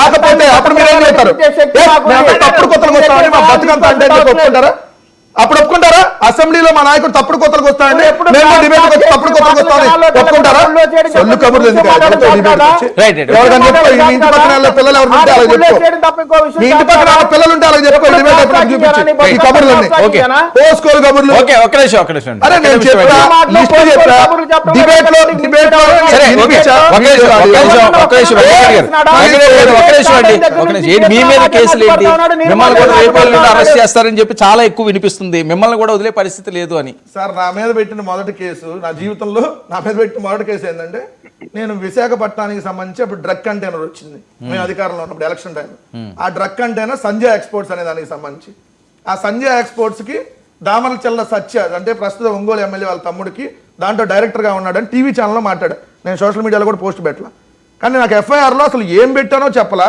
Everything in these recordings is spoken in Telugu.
కాకపోతే అప్పుడు మీరు ఏం చెప్తారు? తప్పుడు కొత్తలకు వస్తామని మా బతుకంతా అంటే ఒప్పుకుంటారా? అప్పుడు ఒప్పుకుంటారా? అసెంబ్లీలో మా నాయకుడు తప్పుడు కొత్తలకు వస్తాయండి, మేము డిబేట్ వచ్చి తప్పుడు కొత్తలకు వస్తామని ఒప్పుకుంటారా? సొల్లు కబుర్లు ఎందుకు? ఇంటి పక్కన పిల్లలు ఎవరు ఉంటే అలా చెప్పుకో, మీ ఇంటి పక్కన పిల్లలు ఉంటే అలా చెప్పుకో, డిబేట్ అయిపోయి చూపించి ఈ కబుర్లన్నీ పోసుకోలు కబుర్లు. అరే నేను చెప్పా, లిస్ట్ చెప్పా, డిబేట్ లో మీ మీద కేసులు ఏంటి, మిమ్మల్ని కూడా రేపు అరెస్ట్ చేస్తారని చెప్పి చాలా ఎక్కువ వినిపిస్తుంది, మిమ్మల్ని కూడా వదిలే పరిస్థితి లేదు అని. సార్ నా మీద పెట్టిన మొదటి కేసు, నా జీవితంలో నా మీద పెట్టిన మొదటి కేసు ఏంటంటే, నేను విశాఖపట్నానికి సంబంధించి అప్పుడు డ్రగ్ కంటైనర్ వచ్చింది, మేము అధికారంలో ఉన్నప్పుడు ఎలక్షన్ టైం. ఆ డ్రగ్ కంటైనర్ సంజయ్ ఎక్స్పోర్ట్స్ అనే దానికి సంబంధించి, ఆ సంజయ్ ఎక్స్పోర్ట్స్ కి దామరచెల్ల సత్య అంటే ప్రస్తుత ఒంగోలు ఎమ్మెల్యే వాళ్ళ తమ్ముడికి దాంట్లో డైరెక్టర్గా ఉన్నాడని టీవీ ఛానల్లో మాట్లాడా. నేను సోషల్ మీడియాలో కూడా పోస్ట్ పెట్టలా. కానీ నాకు ఎఫ్ఐఆర్లో అసలు ఏం పెట్టానో చెప్పలా,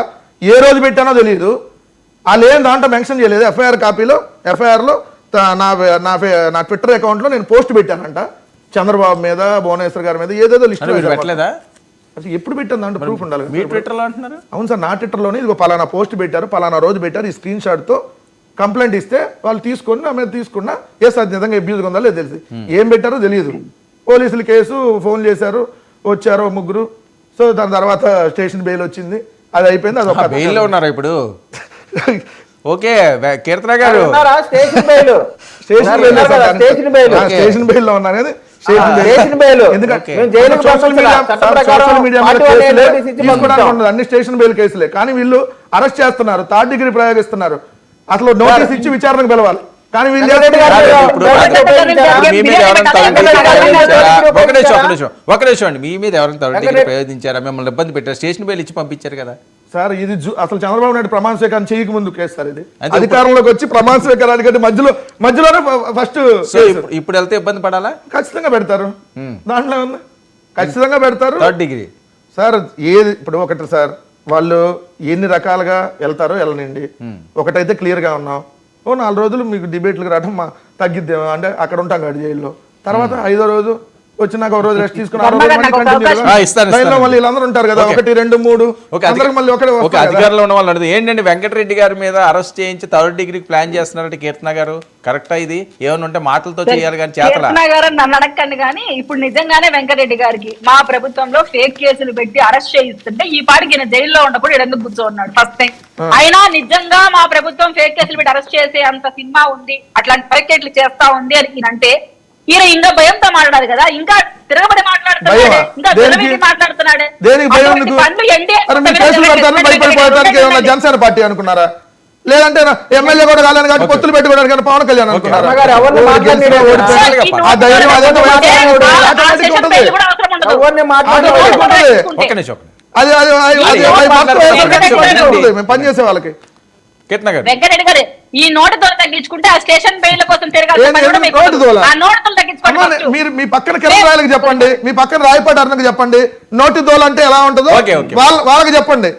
ఏ రోజు పెట్టానో తెలియదు. వాళ్ళు ఏం దాంట్లో మెన్షన్ చేయలేదు. ఎఫ్ఐఆర్ కాపీలో ఎఫ్ఐఆర్లో నా ట్విట్టర్ అకౌంట్లో నేను పోస్ట్ పెట్టానంట, చంద్రబాబు మీద, భువనేశ్వర్ గారి మీద ఏదేదో లిస్ట్ పెట్టలేదా? అసలు ఎప్పుడు పెట్టాను దాంట్లో ప్రూఫ్ ఉండాలి. అవును సార్, నా ట్విట్టర్లోనే ఇదిగో పలానా పోస్ట్ పెట్టారు, పలానా రోజు పెట్టారు, ఈ స్క్రీన్ షాట్తో కంప్లైంట్ ఇస్తే వాళ్ళు తీసుకొని నా మీద తీసుకున్నా అది నిజంగా అబ్యూజ్ ఉందా లేదు తెలిసి, ఏం పెట్టారో తెలియదు. పోలీసులు కేసు ఫోన్ చేశారు, వచ్చారు ముగ్గురు. సో దాని తర్వాత స్టేషన్ బెయిల్ వచ్చింది, అది అయిపోయింది. అది ఒక బెయిల్లో ఉన్నారా ఇప్పుడు? ఓకే కీర్తన గారు స్టేషన్ బెయిల్ లో ఉన్నారు. అన్ని స్టేషన్ బెయిల్ కేసులే, కానీ వీళ్ళు అరెస్ట్ చేస్తున్నారు, థర్డ్ డిగ్రీ ప్రయోగిస్తున్నారు. అసలు నోటీస్ ఇచ్చి విచారణకు పిలవాలి, కానీ వీళ్ళు ఒక నిమిషం అండి, మీ మీద ఎవరైనా థర్డ్ డిగ్రీ ప్రయోగించారా, మిమ్మల్ని ఇబ్బంది పెట్టారు, స్టేషన్ బెయిల్ ఇచ్చి పంపించారు కదా సార్? ఇది అసలు చంద్రబాబు నాయుడు ప్రమాణ స్వీకారం చేయక ముందు కేసు సార్. ఇది అధికారంలోకి వచ్చి ప్రమాణ స్వీకారానికి మధ్యలోనే ఫస్ట్. ఇప్పుడు వెళ్తే ఇబ్బంది పడాలా? ఖచ్చితంగా పెడతారు, దాంట్లో ఉంది, ఖచ్చితంగా పెడతారు. థర్డ్ డిగ్రీ సార్ ఏది ఇప్పుడు ఒకటి సార్, వాళ్ళు ఎన్ని రకాలుగా వెళ్తారో వెళ్ళనండి. ఒకటైతే క్లియర్ గా ఉన్నాం, 4 రోజులు మీకు డిబేట్లకు రావడం తగ్గిద్దేమో అంటే అక్కడ ఉంటాం కాదు జైల్లో. తర్వాత 5వ రోజు వచ్చినాక ఒక రోజు రెస్ట్ తీసుకుని మళ్ళీ వీళ్ళందరూ ఉంటారు కదా, 1, 2, 3 మళ్ళీ అధికారంలో ఉన్న వాళ్ళు ఏంటంటే వెంకటరెడ్డి గారి మీద అరెస్ట్ చేయించి థర్డ్ డిగ్రీకి ప్లాన్ చేస్తున్నారంటే కీర్తన గారు కరెక్టా? ఇది ఏమైనా ఉంటే మాటలతో చేయాలి కానీ చేతలా నన్ను అడగండి. కానీ ఇప్పుడు నిజంగానే వెంకటరెడ్డి గారికి మా ప్రభుత్వంలో ఫేక్ కేసులు పెట్టి అరెస్ట్ చేయిస్తుంటే ఈ పాటికి ఈయన జైల్లో ఉన్నప్పుడు ఎందుకు కూర్చోన్నాడు ఫస్ట్ టైం. అయినా నిజంగా మా ప్రభుత్వం ఫేక్ కేసులు పెట్టి అరెస్ట్ చేసే అంత సినిమా ఉంది, అట్లాంటి పరికేట్లు చేస్తా ఉంది అని ఈయనంటే ఈయన ఇంకా భయంతో మాట్లాడారు కదా, ఇంకా తిరగబడి మాట్లాడుతున్నాడు, ఇంకా మాట్లాడుతున్నాడు. జనసేన పార్టీ అనుకున్నారా? లేదంటే ఎమ్మెల్యే కూడా కాలని కాబట్టి పొత్తులు పెట్టుకోవడానికి పవన్ కళ్యాణ్ అనుకున్నారా? మేము పనిచేసే వాళ్ళకి వెంకటరెడ్డి గారు ఈ నోటుతో తగ్గించుకుంటే ఆ స్టేషన్ బెయిల్ కోసం మీరు మీ పక్కన కిరణ్ చెప్పండి, మీ పక్కన రాయపాటి అన్నకి చెప్పండి, నోటి దోల అంటే ఎలా ఉంటుందో వాళ్ళకి చెప్పండి.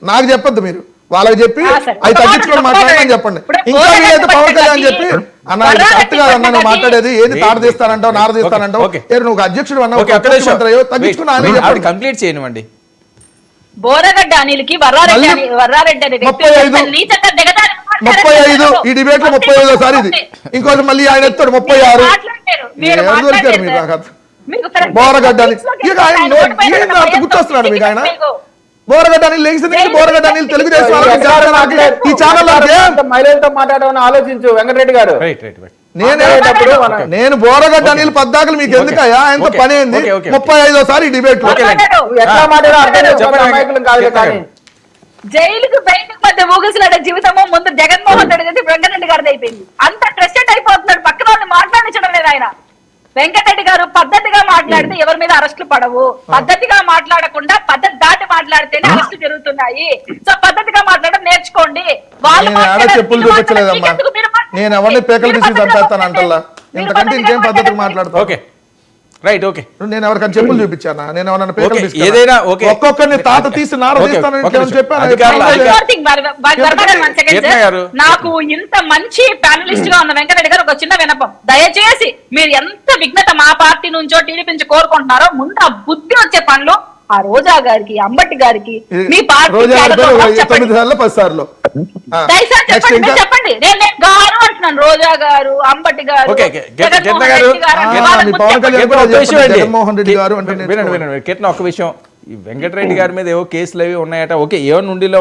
నాకు చెప్పొద్దు, మీరు వాళ్ళకి చెప్పి అవి తగ్గించుకొని మాట్లాడమని చెప్పండి. ఇంకా వీలైతే పవన్ కళ్యాణ్ చెప్పి అన్న కరెక్ట్ కాదు అన్న నువ్వు మాట్లాడేది, ఏది తాడ తీస్తానంటావు, నార తీస్తానంటావు, నువ్వు అధ్యక్షుడు అన్నావు, తగ్గించుకుని ఆయన కంప్లీట్ చేయనివ్వండి. బోరగడ్డ అనిల్కి వర్రారెడ్డి 35 ఈ డిబేట్ లో 35వ సారి ఇది. ఇంకోటి మళ్ళీ ఆయన ఎత్తాడు 36. దొరికారు మీరు బోరగడ్డ అని గుర్తొస్తున్నాడు మీకు ఆయన. బోరగడ్డ అని లేచింది, బోరగడ్డ అని తెలుగుదేశం ఈ ఛానల్ మహిళలతో మాట్లాడమని ఆలోచించు వెంకటరెడ్డి గారు. నేను బోరగడ్డ అనిల్ పద్దాకలు మీకు ఎందుకయ్యా, ఎంత పని అయింది. 35వ సారి డిబేట్ లో జైలుకు బయటకు మధ్య ఊగిసలాడే జీవితము ముందు జగన్మోహన్ రెడ్డి వెంకటరెడ్డి గారిది అయిపోయింది. అంత ట్రస్టెడ్ అయిపోతున్నాడు, పక్కన వాళ్ళు మాట్లాడించడం లేదు ఆయన. వెంకటరెడ్డి గారు పద్ధతిగా మాట్లాడితే ఎవరి మీద అరెస్టులు పడవు, పద్ధతిగా మాట్లాడకుండా పద్ధతి దాటి మాట్లాడితేనే అరెస్టులు జరుగుతున్నాయి. సో పద్ధతిగా మాట్లాడడం నేర్చుకోండి. చెప్పులు చూపించలేదమ్మా, నేను ఎవరిని పేకలు తీసి చంపేస్తాను అంటల్లా, ఇంతకంటే ఇంకేం పద్ధతికి మాట్లాడతా. Right, okay. నేను ఎవరికైనా చెప్పులు చూపించానా? నేను ఎవరైనా పేకలు ఏదైనా ఒక్కొక్కరిని తాత తీసి నార తీస్తానని చెప్పాను. నాకు ఇంత మంచి ప్యానలిస్ట్ గా ఉన్న వెంకటరెడ్డి గారు ఒక చిన్న వినపం, దయచేసి మీరు ఎంత విఘ్నత మా పార్టీ నుంచో టీడీపీ నుంచి కోరుకుంటున్నారో ముందు ఆ బుద్ధి వచ్చే పనులు ఆ రోజా గారికి, అంబటి గారికి, ఇది మీ పార్టీ రోజా గారి క్యాడర్లో పేరు ఉన్నవాళ్ళు చెప్పండి. 9 సార్లు 10 సార్లు దయచేసి నెక్స్ట్ చెప్పండి, ఇంకా మీరు చెప్పండి. నేను గారు అంటున్నాను, రోజా గారు, అంబటి గారు, ఓకే, జగన్మోహన్ కీర్తన గారు, రెడ్డి గారు అంటే వాళ్ళ మీ గురించి పవన్ చెప్పండి. కళ్యాణ్ కీర్తన ఒక విషయం అండి. జగన్మోహన్ రెడ్డి గారు అంటే వినండి, కీర్తన ఒక విషయం, ఈ వెంకటరెడ్డి గారి మీద ఏవో కేసులు అవి ఉన్నాయట, ఓకే, ఏమో నుండిలో